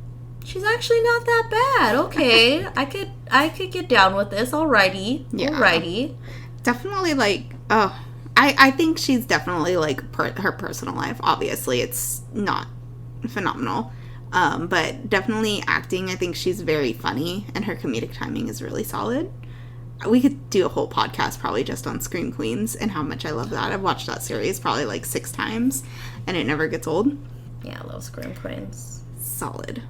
she's actually not that bad. Okay, I could get down with this. Alrighty. Yeah. Alrighty. Definitely, like, I think she's definitely, like, her personal life. Obviously, it's not phenomenal. But definitely acting, I think she's very funny, and her comedic timing is really solid. We could do a whole podcast probably just on Scream Queens and how much I love that. I've watched that series probably, like, 6 times, and it never gets old. Yeah, I love Scream Queens. Solid.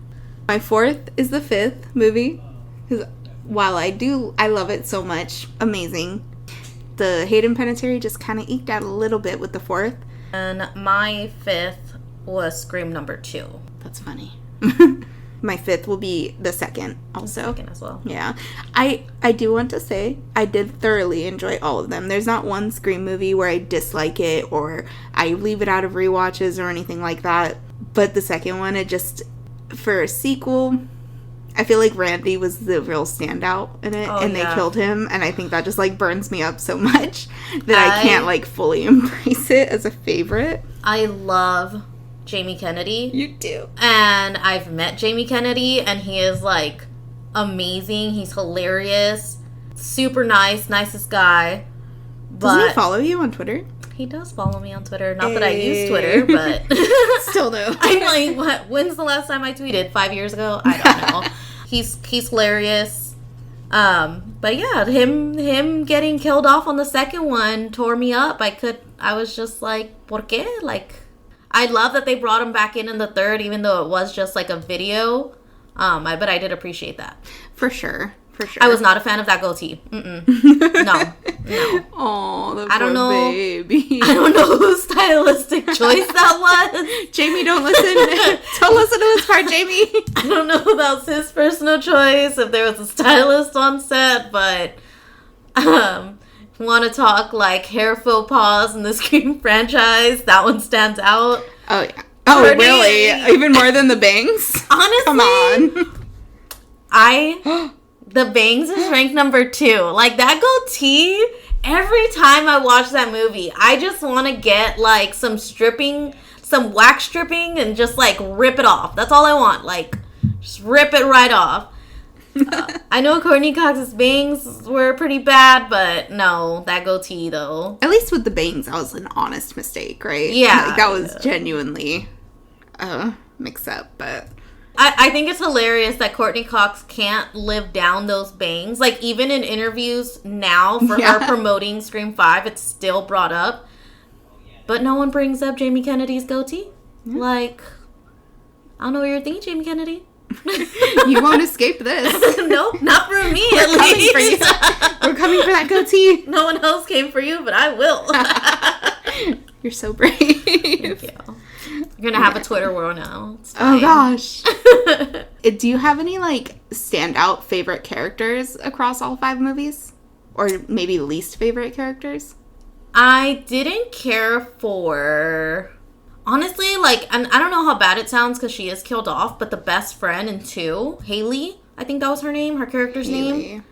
My 4th is the 5th movie, because while I love it so much, amazing, the Hayden Panettiere just kind of eked out a little bit with the 4th. And my 5th was Scream number 2. That's funny. My 5th will be the 2nd also. The 2nd as well. Yeah. I do want to say, I did thoroughly enjoy all of them. There's not one Scream movie where I dislike it or I leave it out of rewatches or anything like that. But the second one, it just, for a sequel, I feel like Randy was the real standout in it, and they killed him, and I think that just, like, burns me up so much that I can't, like, fully embrace it as a favorite. I love Jamie Kennedy. You do. And I've met Jamie Kennedy, and he is, like, amazing. He's hilarious. Super nice. Nicest guy. Doesn't he follow you on Twitter? He does follow me on Twitter. Not that I use Twitter, but... Still no. I'm like, what? When's the last time I tweeted? 5 years ago? I don't know. He's hilarious. But yeah, him getting killed off on the second one tore me up. I was just like, ¿por qué? Like, I love that they brought him back in the third, even though it was just like a video. But I did appreciate that. For sure. For sure. I was not a fan of that goatee. No. Oh, the poor baby. I don't know whose stylistic choice that was. Jamie, don't listen. Don't listen to this part, Jamie. I don't know if that was his personal choice, if there was a stylist on set, but want to talk like hair faux pas in the Scream franchise, that one stands out. Oh, yeah. Oh, really? Even more than the bangs? Honestly. Come on. The bangs is ranked number 2. Like, that goatee, every time I watch that movie, I just want to get, like, some wax stripping and just, like, rip it off. That's all I want. Like, just rip it right off. I know Courtney Cox's bangs were pretty bad, but no, that goatee though. At least with the bangs, that was an honest mistake, right? Yeah. Like, that was genuinely mix up, but I think it's hilarious that Courtney Cox can't live down those bangs. Like, even in interviews now for her promoting Scream 5, it's still brought up. But no one brings up Jamie Kennedy's goatee. Yeah. Like, I don't know what you're thinking, Jamie Kennedy. You won't escape this. Nope, not for me We're at least. For you. We're coming for that goatee. No one else came for you, but I will. You're so brave. Thank you. You're gonna have a Twitter war now. Oh gosh. Do you have any like standout favorite characters across all 5 movies? Or maybe least favorite characters? I didn't care for, honestly, like, and I don't know how bad it sounds because she is killed off, but the best friend in 2, Haley, I think that was her name, her character's name.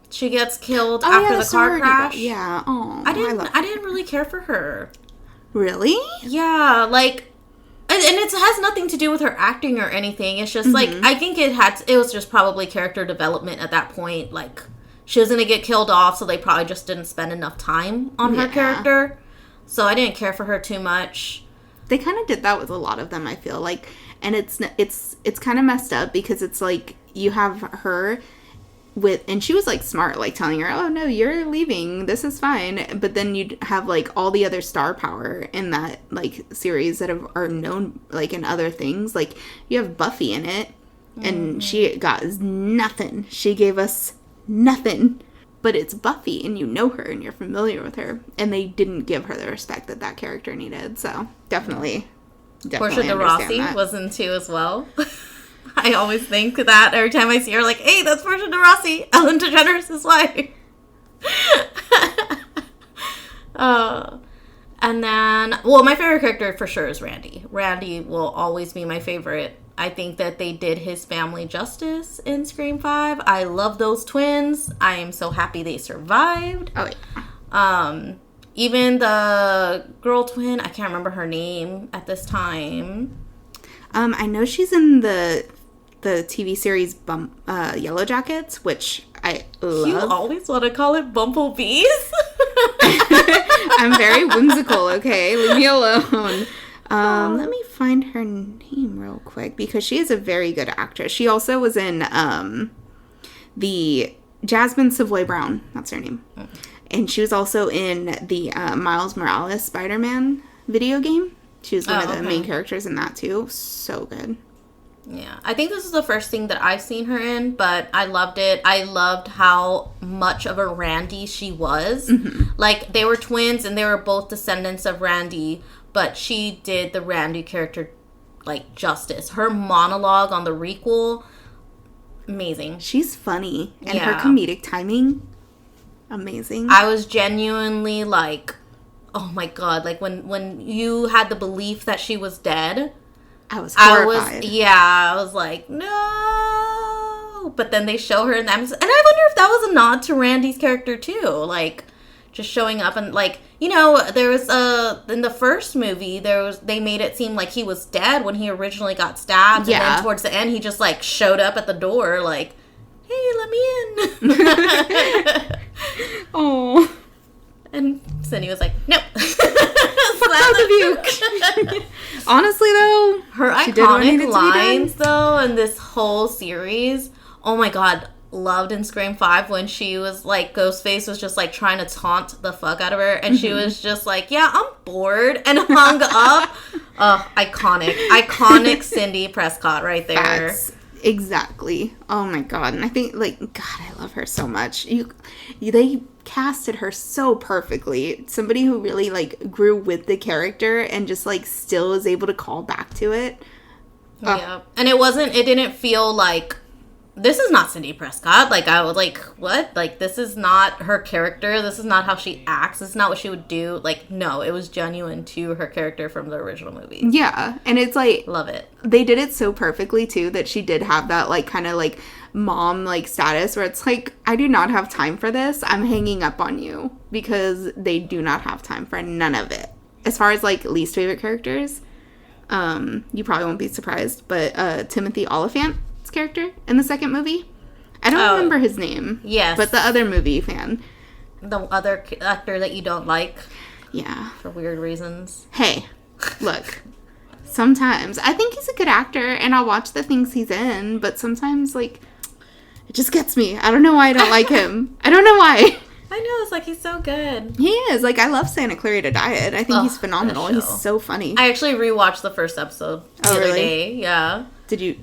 She gets killed after the car crash. Yeah. Oh, I didn't really care for her. Really? Yeah, like, and it has nothing to do with her acting or anything. It's just like, I think it was just probably character development at that point. Like, she was going to get killed off, so they probably just didn't spend enough time on her character. So I didn't care for her too much. They kind of did that with a lot of them, I feel like. And it's kind of messed up because it's like you have her and she was like smart, like telling her, oh no, you're leaving, this is fine. But then you'd have like all the other star power in that like series that are known like in other things. Like you have Buffy in it and she got nothing. She gave us nothing, but it's Buffy and you know her and you're familiar with her, and they didn't give her the respect that character needed. So definitely Portia de Rossi was in 2 as well. I always think that every time I see her, like, hey, that's Portia de Rossi, Ellen DeGeneres' wife. And then, well, my favorite character for sure is Randy. Randy will always be my favorite. I think that they did his family justice in Scream 5. I love those twins. I am so happy they survived. Oh, yeah. Even the girl twin, I can't remember her name at this time. I know she's in the TV series Yellow Jackets, which I love. You always want to call it Bumblebees? I'm very whimsical, okay? Leave me alone. Let me find her name real quick because she is a very good actress. She also was in the Jasmine Savoy Brown. That's her name. And she was also in the Miles Morales Spider-Man video game. She was one of the main characters in that too. So good. Yeah. I think this is the first thing that I've seen her in, but I loved it. I loved how much of a Randy she was. Mm-hmm. Like, they were twins and they were both descendants of Randy, but she did the Randy character, like, justice. Her monologue on the requel, amazing. She's funny. And her comedic timing, amazing. I was genuinely like, oh my god, like when you had the belief that she was dead, I was horrified. I was like, no. But then they show her in that, and I wonder if that was a nod to Randy's character too, like just showing up and like, you know, there was in the first movie they made it seem like he was dead when he originally got stabbed, and then towards the end he just like showed up at the door like, hey, let me in. Oh. And Cindy was like, nope. Both of you. Honestly, though, her iconic lines, though, in this whole series, oh my god, loved in Scream 5 when she was like, Ghostface was just like trying to taunt the fuck out of her, and she was just like, yeah, I'm bored, and hung up. Iconic Cindy Prescott right there. Facts. Exactly. Oh my god. And I think, like, god, I love her so much. They casted her so perfectly. Somebody who really, like, grew with the character and just, like, still is able to call back to it. Yeah. And it didn't feel like, this is not Cindy Prescott. Like, I was like, what? Like, this is not her character. This is not how she acts. This is not what she would do. Like, no, it was genuine to her character from the original movie. Yeah. And it's like, love it. They did it so perfectly, too, that she did have that, like, kind of, like, mom, like, status where it's like, I do not have time for this. I'm hanging up on you. Because they do not have time for none of it. As far as, like, least favorite characters, you probably won't be surprised, but Timothy Olyphant. Scott's character in the second movie. I don't remember his name. Yes. But the other movie fan. The other actor that you don't like. Yeah. For weird reasons. Hey, look. Sometimes. I think he's a good actor, and I'll watch the things he's in, but sometimes, like, it just gets me. I don't know why I don't like him. I don't know why. I know, it's like, he's so good. He is. Like, I love Santa Clarita Diet. I think he's phenomenal. He's so funny. I actually rewatched the first episode the other day. Yeah. Did you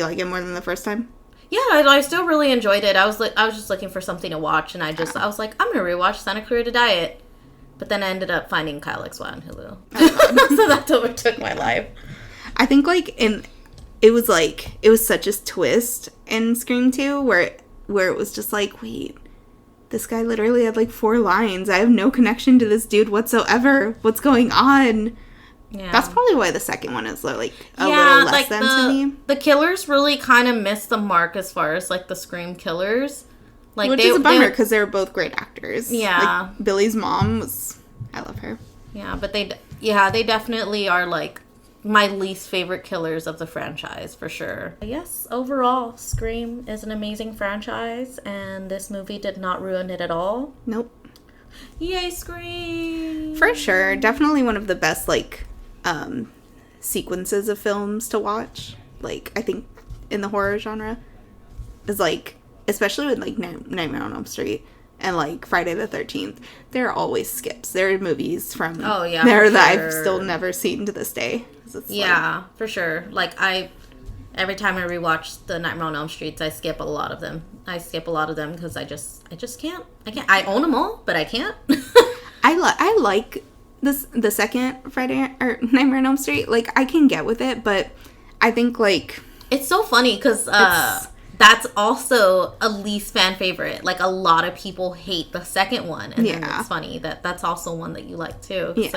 like it more than the first time? Yeah, I still really enjoyed it. I was just looking for something to watch, and I was like, I'm gonna rewatch Santa Clarita Diet. But then I ended up finding Kyle XY on Hulu. So that overtook my life. I think, like, it was such a twist in Scream 2 where it was just like, wait, this guy literally had, like, 4 lines. I have no connection to this dude whatsoever. What's going on? Yeah. That's probably why the second one is, like, a little less than to me. The killers really kind of missed the mark as far as, like, the Scream killers. Like, which is a bummer, because they were both great actors. Yeah. Like, Billy's mom I love her. Yeah, but they definitely are, like, my least favorite killers of the franchise, for sure. Yes, overall, Scream is an amazing franchise, and this movie did not ruin it at all. Nope. Yay, Scream! For sure. Definitely one of the best, like, sequences of films to watch. Like, I think, in the horror genre. Is, like, especially with, like, Nightmare on Elm Street and, like, Friday the 13th, there are always skips. There are movies from there that I've still never seen to this day. For sure. Like, every time I rewatch the Nightmare on Elm Streets, I skip a lot of them. Because I just can't. I own them all, but I can't. I like the second Friday or Nightmare on Elm Street. Like, I can get with it, but I think, like, it's so funny because that's also a least fan favorite. Like, a lot of people hate the second one. And then it's funny that's also one that you like, too. It's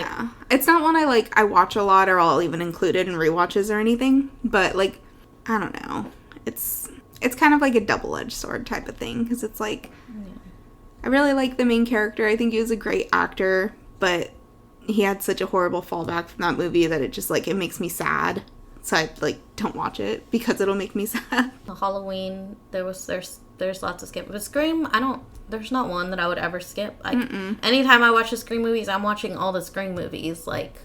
it's not one I watch a lot or I'll even include it in rewatches or anything. But, like, I don't know. It's kind of like a double-edged sword type of thing. Because it's like, I really like the main character. I think he was a great actor. But he had such a horrible fallback from that movie that it just, like, it makes me sad. So I, like, don't watch it because it'll make me sad. Halloween, there's lots of skip. But Scream, there's not one that I would ever skip. Like, anytime I watch the Scream movies, I'm watching all the Scream movies. Like,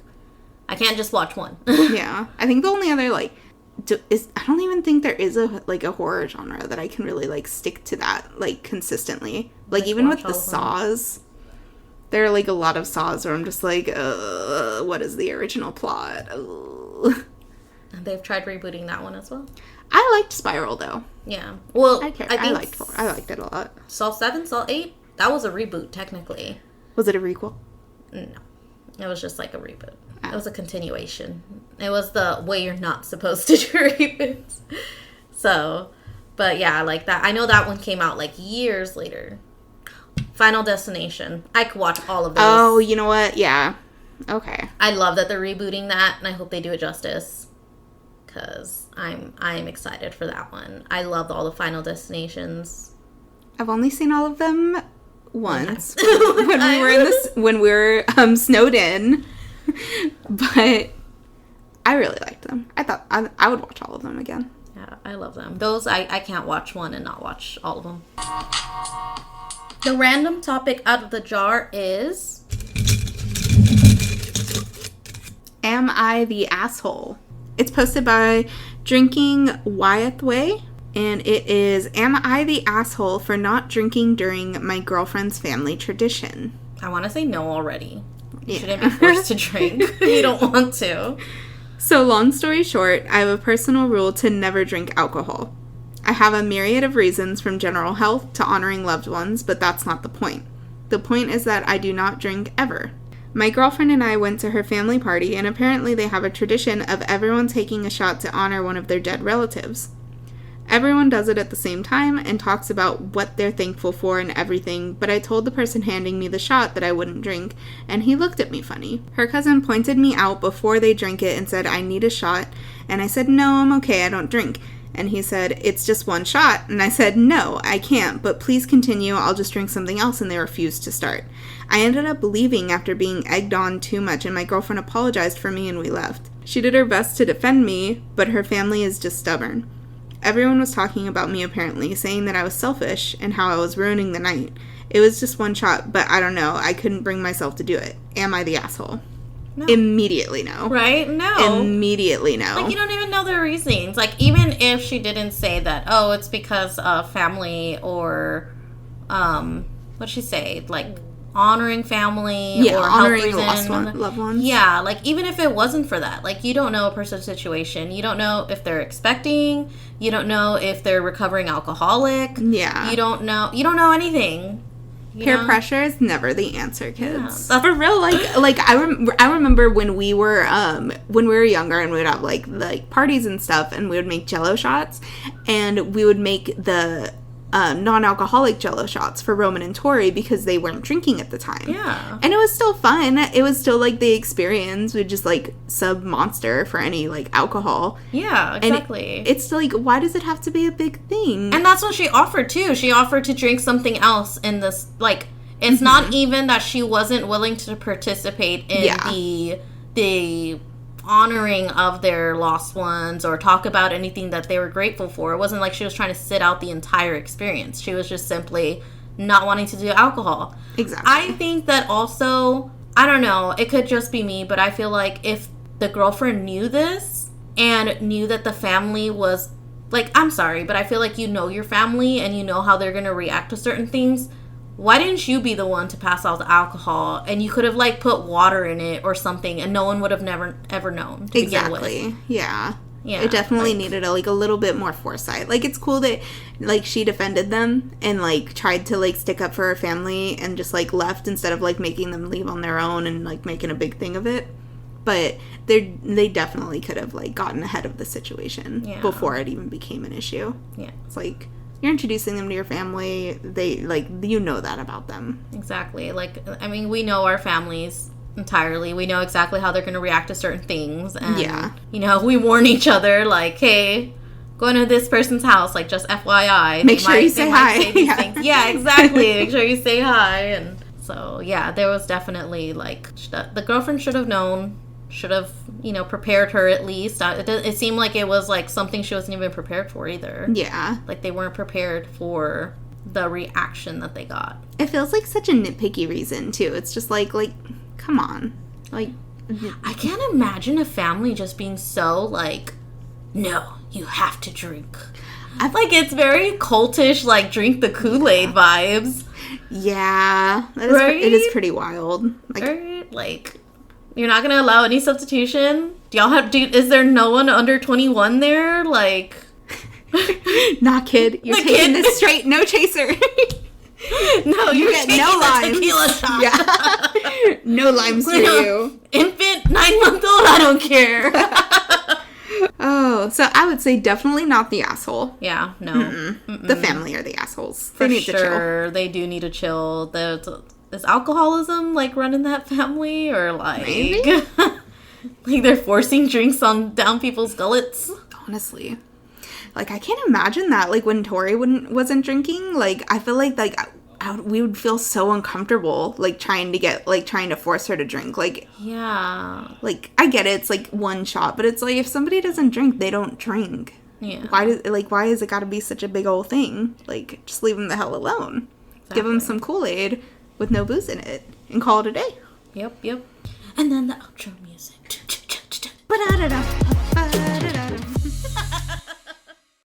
I can't just watch one. Yeah. I think the only other, like, I don't even think there is a horror genre that I can really, like, stick to that, like, consistently. Like, even with the Saws, there are, like, a lot of Saws where I'm just like, what is the original plot? They've tried rebooting that one as well. I liked Spiral, though. Yeah. Well, I liked it a lot. Saw 7, Saw 8, that was a reboot, technically. Was it a requel? No. It was just like a reboot. It was a continuation. It was the way you're not supposed to do reboots. So, but yeah, I like that. I know that one came out, like, years later. Final Destination. I could watch all of those. Oh, you know what? Yeah. Okay. I love that they're rebooting that, and I hope they do it justice. Because I'm excited for that one. I loved all the Final Destinations. I've only seen all of them once when we were snowed in, but I really liked them. I thought I would watch all of them again. Yeah, I love them. Those I can't watch one and not watch all of them. The random topic out of the jar is, am I the asshole? It's posted by Drinking Wyethway, and it is, am I the asshole for not drinking during my girlfriend's family tradition? I want to say no already. You shouldn't be forced to drink if you don't want to. So, long story short, I have a personal rule to never drink alcohol. I have a myriad of reasons, from general health to honoring loved ones, but that's not the point. The point is that I do not drink ever. My girlfriend and I went to her family party, and apparently they have a tradition of everyone taking a shot to honor one of their dead relatives. Everyone does it at the same time and talks about what they're thankful for and everything, but I told the person handing me the shot that I wouldn't drink, and he looked at me funny. Her cousin pointed me out before they drank it and said, I need a shot, and I said, no, I'm okay, I don't drink. And he said, it's just one shot. And I said, no, I can't, but please continue, I'll just drink something else, and they refused to start. I ended up leaving after being egged on too much, and my girlfriend apologized for me and we left. She did her best to defend me, but her family is just stubborn. Everyone was talking about me apparently, saying that I was selfish and how I was ruining the night. It was just one shot, but I don't know. I couldn't bring myself to do it. Am I the asshole? No. Immediately no. Right? No. Immediately no. Like, you don't even know their reasons. Like, even if she didn't say that, oh, it's because of family or, what'd she say? Like, honoring family or honoring loved ones. Yeah, like, even if it wasn't for that. Like, you don't know a person's situation. You don't know if they're expecting. You don't know if they're recovering alcoholic. Yeah. You don't know anything. Peer pressure is never the answer, kids. Yeah. For real, like I remember when we were younger and we would have like parties and stuff, and we would make Jello shots, and we would make the non-alcoholic Jello shots for Roman and Tori because they weren't drinking at the time. Yeah, and it was still fun. It was still like the experience. We'd just like sub Monster for any like alcohol. Yeah, exactly. And it's still like, why does it have to be a big thing? And that's what she offered too. She offered to drink something else in this. Like, it's not even that she wasn't willing to participate in the honoring of their lost ones or talk about anything that they were grateful for. It wasn't like she was trying to sit out the entire experience. She was just simply not wanting to do alcohol. Exactly. I think that also, I don't know, it could just be me, but I feel like if the girlfriend knew this and knew that the family was, like, I'm sorry, but I feel like you know your family and you know how they're going to react to certain things. Why didn't you be the one to pass out the alcohol? And you could have, like, put water in it or something, and no one would have never, ever known to begin with. Yeah. Yeah. It definitely needed a little bit more foresight. Like, it's cool that, like, she defended them and, like, tried to, like, stick up for her family and just, like, left instead of, like, making them leave on their own and, like, making a big thing of it. But they definitely could have, like, gotten ahead of the situation before it even became an issue. Yeah. It's like, you're introducing them to your family. They, like, you know that about them. Exactly. Like, I mean, we know our families entirely. We know exactly how they're going to react to certain things. And, you know, we warn each other, like, hey, going to this person's house, like, just FYI. Make sure you say hi. Yeah, exactly. Make sure you say hi. And so, yeah, there was definitely, like, the girlfriend should have known. Should have, you know, prepared her at least. It seemed like it was, like, something she wasn't even prepared for either. Yeah. Like, they weren't prepared for the reaction that they got. It feels like such a nitpicky reason, too. It's just like, come on. Like, I can't imagine a family just being so, like, no, you have to drink. Like, it's very cultish, like, drink the Kool-Aid vibes. Yeah. Right? It is pretty wild. Like, right? Like, you're not going to allow any substitution? Is there no one under 21 there? Like... Nah, kid. You're taking this straight. No chaser. No, you get no limes. Tequila shot. Yeah. No limes for you. Infant, 9-month-old, I don't care. Oh, so I would say definitely not the asshole. Yeah, no. Mm-mm. The family are the assholes. They need to chill. They do need to chill. Is alcoholism, like, running that family? Or, like... Maybe? Like, they're forcing drinks down people's gullets? Honestly. Like, I can't imagine that. Like, when Tori wasn't drinking, like, I feel like we would feel so uncomfortable, like, trying to force her to drink. Like... Yeah. Like, I get it. It's, like, one shot. But it's, like, if somebody doesn't drink, they don't drink. Yeah. Why is it gotta be such a big old thing? Like, just leave them the hell alone. Exactly. Give them some Kool-Aid with no booze in it and call it a day. Yep. And then the outro music. Ba-da-da-da.